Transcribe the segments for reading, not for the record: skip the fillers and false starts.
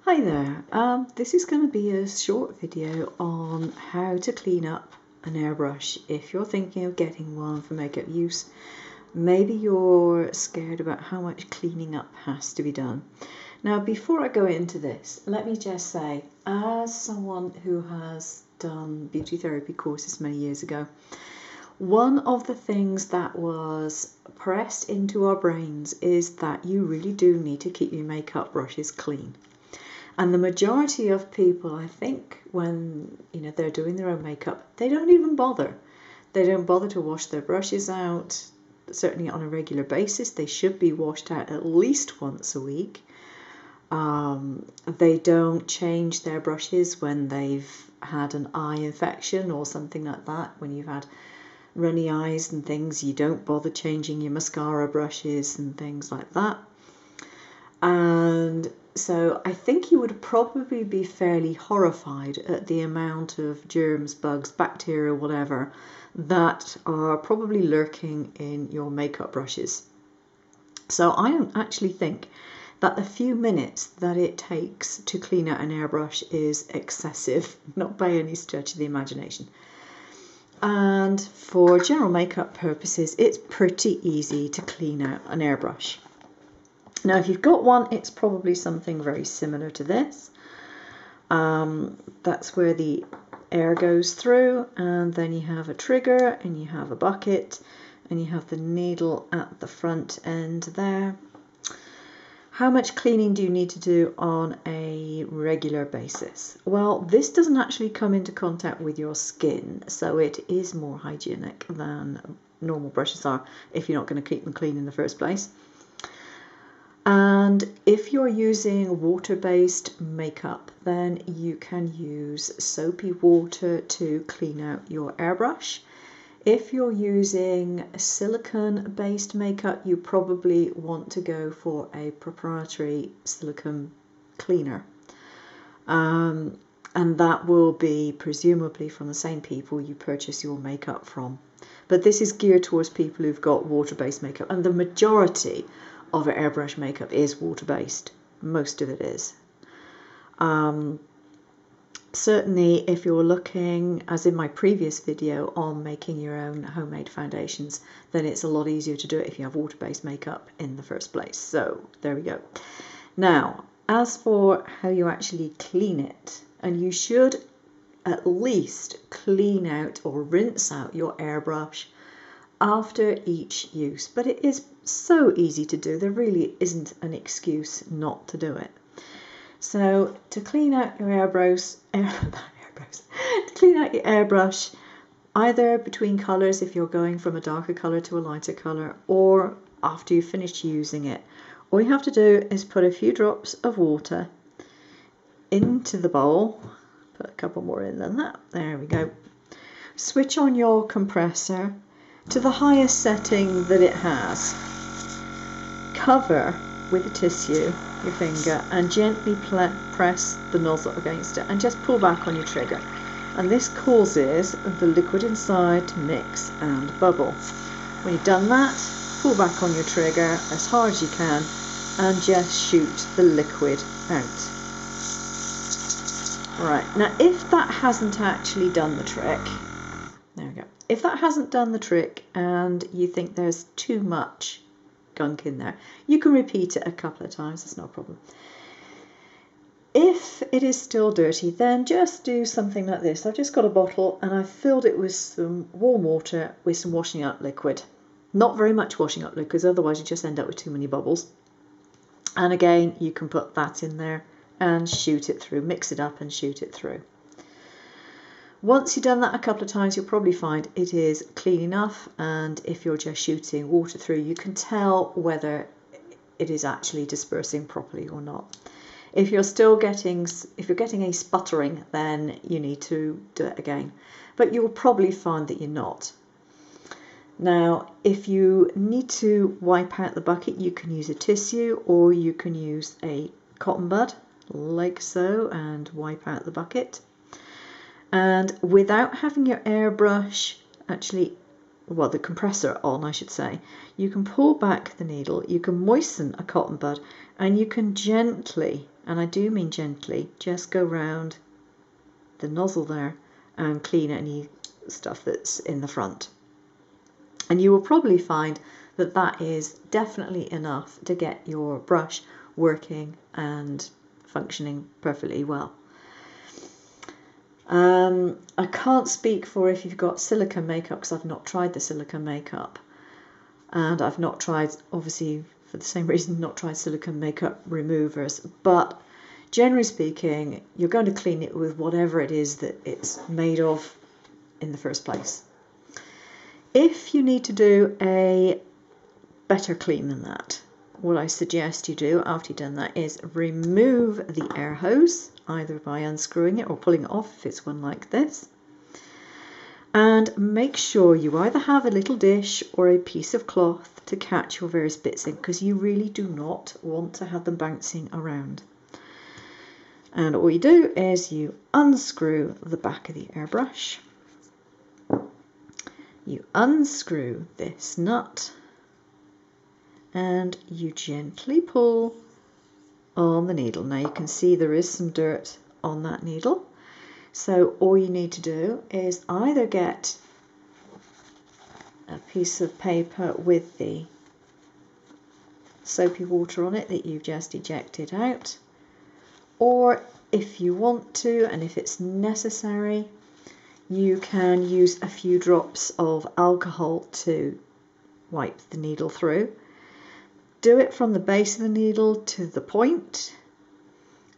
Hi there, this is going to be a short video on how to clean up an airbrush if you're thinking of getting one for makeup use. Maybe you're scared about how much cleaning up has to be done. Now before I go into this, let me just say, as someone who has done beauty therapy courses many years ago, one of the things that was pressed into our brains is that you really do need to keep your makeup brushes clean. And the majority of people, I think, when they're doing their own makeup, they don't even bother. They don't bother to wash their brushes out, certainly on a regular basis. They should be washed out at least once a week. They don't change their brushes when they've had an eye infection or something like that. When you've had runny eyes and things, you don't bother changing your mascara brushes and things like that. And so I think you would probably be fairly horrified at the amount of germs, bugs, bacteria, whatever, that are probably lurking in your makeup brushes. So I don't actually think that the few minutes that it takes to clean out an airbrush is excessive, not by any stretch of the imagination. And for general makeup purposes, it's pretty easy to clean out an airbrush. Now, if you've got one, it's probably something very similar to this. That's where the air goes through, and then you have a trigger, and you have a bucket, and you have the needle at the front end there. How much cleaning do you need to do on a regular basis? Well, this doesn't actually come into contact with your skin, so it is more hygienic than normal brushes are if you're not going to keep them clean in the first place. And if you're using water-based makeup, then you can use soapy water to clean out your airbrush. If you're using silicone-based makeup, you probably want to go for a proprietary silicone cleaner. And that will be presumably from the same people you purchase your makeup from. But this is geared towards people who've got water-based makeup, and the majority of airbrush makeup is water-based. Most of it is. Certainly if you're looking, as in my previous video, on making your own homemade foundations, then it's a lot easier to do it if you have water-based makeup in the first place. So there we go. Now, as for how you actually clean it, and you should at least clean out or rinse out your airbrush after each use, but it is so easy to do, there really isn't an excuse not to do it. So to clean out your airbrush, either between colours if you're going from a darker colour to a lighter colour, or after you've finished using it, all you have to do is put a few drops of water into the bowl, put a couple more in than that, there we go. Switch on your compressor to the highest setting that it has. Cover with a tissue your finger and gently press the nozzle against it and just pull back on your trigger. And this causes the liquid inside to mix and bubble. When you've done that, pull back on your trigger as hard as you can and just shoot the liquid out. Right, now if that hasn't actually done the trick, there we go. If that hasn't done the trick and you think there's too much gunk in there, you can repeat it a couple of times, that's no problem. If it is still dirty, then just do something like this. I've just got a bottle and I've filled it with some warm water with some washing up liquid. Not very much washing up liquid, because otherwise you just end up with too many bubbles. And again, you can put that in there and shoot it through, mix it up and shoot it through. Once you've done that a couple of times, you'll probably find it is clean enough, and if you're just shooting water through, you can tell whether it is actually dispersing properly or not. If you're getting a sputtering, then you need to do it again, but you'll probably find that you're not. Now, if you need to wipe out the bucket, you can use a tissue or you can use a cotton bud, like so, and wipe out the bucket. And without having your airbrush the compressor on, I should say, you can pull back the needle, you can moisten a cotton bud, and you can gently and I do mean gently, just go round the nozzle there and clean any stuff that's in the front. And you will probably find that that is definitely enough to get your brush working and functioning perfectly well. I can't speak for if you've got silicone makeup because I've not tried the silicone makeup, and I've not tried, obviously for the same reason, not tried silicone makeup removers, but generally speaking you're going to clean it with whatever it is that it's made of in the first place. If you need to do a better clean than that, what I suggest you do after you've done that is remove the air hose, either by unscrewing it or pulling it off if it's one like this, and make sure you either have a little dish or a piece of cloth to catch your various bits in, because you really do not want to have them bouncing around. And all you do is you unscrew the back of the airbrush, you unscrew this nut, and you gently pull on the needle. Now you can see there is some dirt on that needle, so all you need to do is either get a piece of paper with the soapy water on it that you've just ejected out, or if you want to, and if it's necessary, you can use a few drops of alcohol to wipe the needle through. Do it from the base of the needle to the point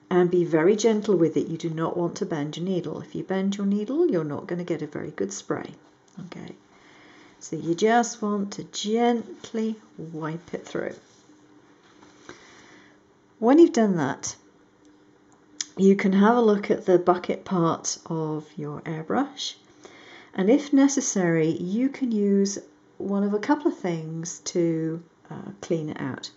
and be very gentle with it. You do not want to bend your needle. If you bend your needle, you're not going to get a very good spray. Okay, so you just want to gently wipe it through. When you've done that, you can have a look at the bucket part of your airbrush, and if necessary you can use one of a couple of things to clean it out.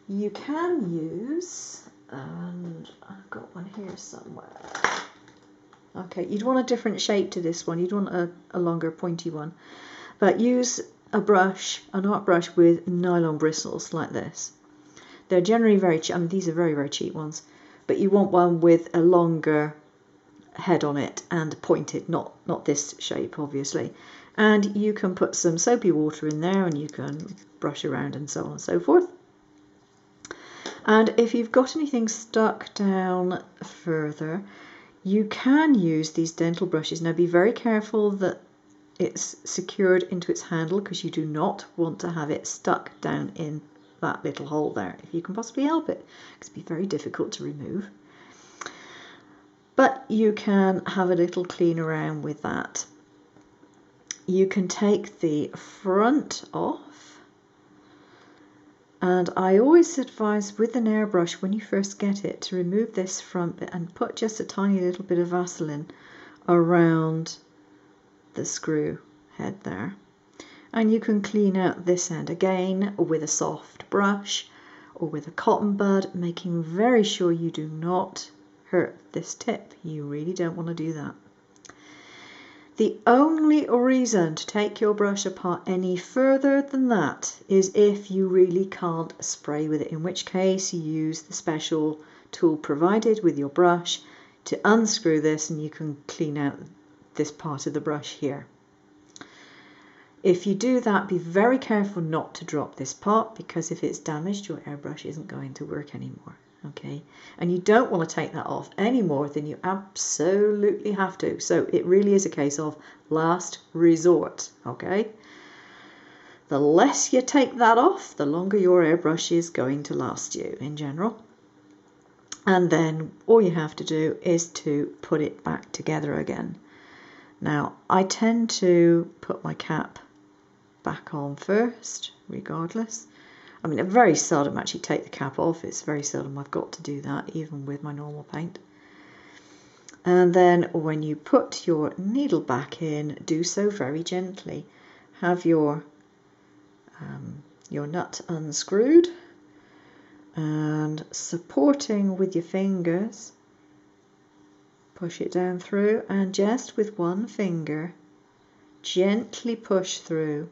You can use, and I've got one here somewhere. Okay, you'd want a different shape to this one, you'd want a longer pointy one, but use a brush, an art brush with nylon bristles like this. They're generally very cheap, I mean these are very, very cheap ones, but you want one with a longer head on it and pointed, not this shape obviously. And you can put some soapy water in there and you can brush around and so on and so forth. And if you've got anything stuck down further, you can use these dental brushes. Now be very careful that it's secured into its handle, because you do not want to have it stuck down in that little hole there if you can possibly help it, because it'd be very difficult to remove. But you can have a little clean around with that. You can take the front off, and I always advise with an airbrush when you first get it to remove this front bit and put just a tiny little bit of Vaseline around the screw head there. And you can clean out this end again with a soft brush or with a cotton bud, making very sure you do not hurt this tip. You really don't want to do that. The only reason to take your brush apart any further than that is if you really can't spray with it, in which case you use the special tool provided with your brush to unscrew this and you can clean out this part of the brush here. If you do that, be very careful not to drop this part, because if it's damaged, your airbrush isn't going to work anymore. Okay, and you don't want to take that off any more than you absolutely have to. So it really is a case of last resort. Okay, the less you take that off, the longer your airbrush is going to last you in general. And then all you have to do is to put it back together again. Now I tend to put my cap back on first, regardless. I mean, I very seldom actually take the cap off. It's very seldom I've got to do that, even with my normal paint. And then when you put your needle back in, do so very gently. Have your nut unscrewed and supporting with your fingers, push it down through, and just with one finger gently push through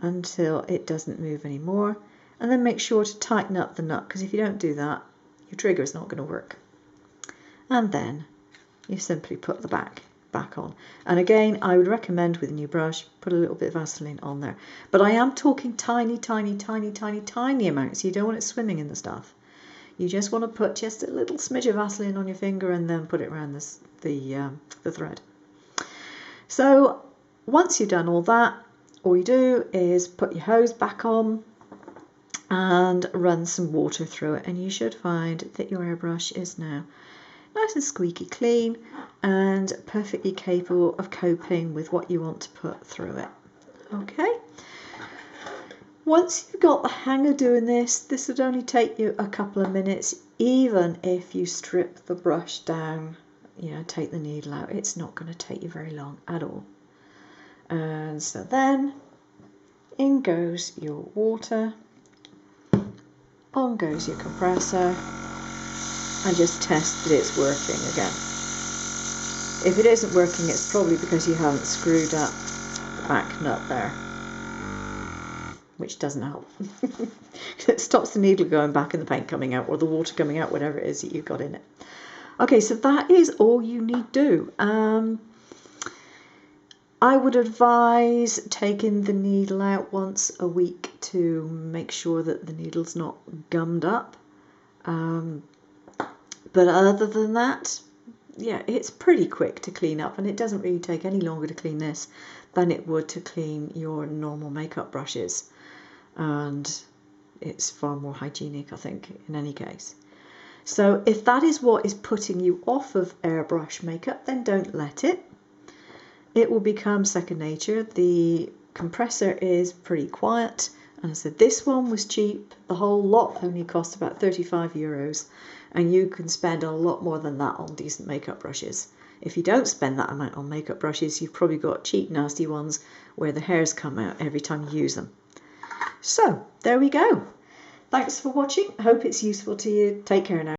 until it doesn't move anymore. And then make sure to tighten up the nut, because if you don't do that, your trigger is not going to work. And then you simply put the back on. And again, I would recommend with a new brush, put a little bit of Vaseline on there. But I am talking tiny, tiny, tiny, tiny, tiny amounts. You don't want it swimming in the stuff. You just want to put just a little smidge of Vaseline on your finger and then put it around the thread. So once you've done all that, all you do is put your hose back on and run some water through it, and you should find that your airbrush is now nice and squeaky clean and perfectly capable of coping with what you want to put through it. Okay. Once you've got the hang of doing this would only take you a couple of minutes, even if you strip the brush down, you know, take the needle out. It's not going to take you very long at all. And so then in goes your water, on goes your compressor, and just test that it's working again. If it isn't working, it's probably because you haven't screwed up the back nut there, which doesn't help. It stops the needle going back and the paint coming out, or the water coming out, whatever it is that you've got in it. Okay, so that is all you need to do. I would advise taking the needle out once a week to make sure that the needle's not gummed up. But other than that, yeah, it's pretty quick to clean up, and it doesn't really take any longer to clean this than it would to clean your normal makeup brushes. And it's far more hygienic, I think, in any case. So if that is what is putting you off of airbrush makeup, then don't let it. It will become second nature. The compressor is pretty quiet. And I said this one was cheap. The whole lot only cost about 35 euros. And you can spend a lot more than that on decent makeup brushes. If you don't spend that amount on makeup brushes, you've probably got cheap, nasty ones where the hairs come out every time you use them. So there we go. Thanks for watching. I hope it's useful to you. Take care now.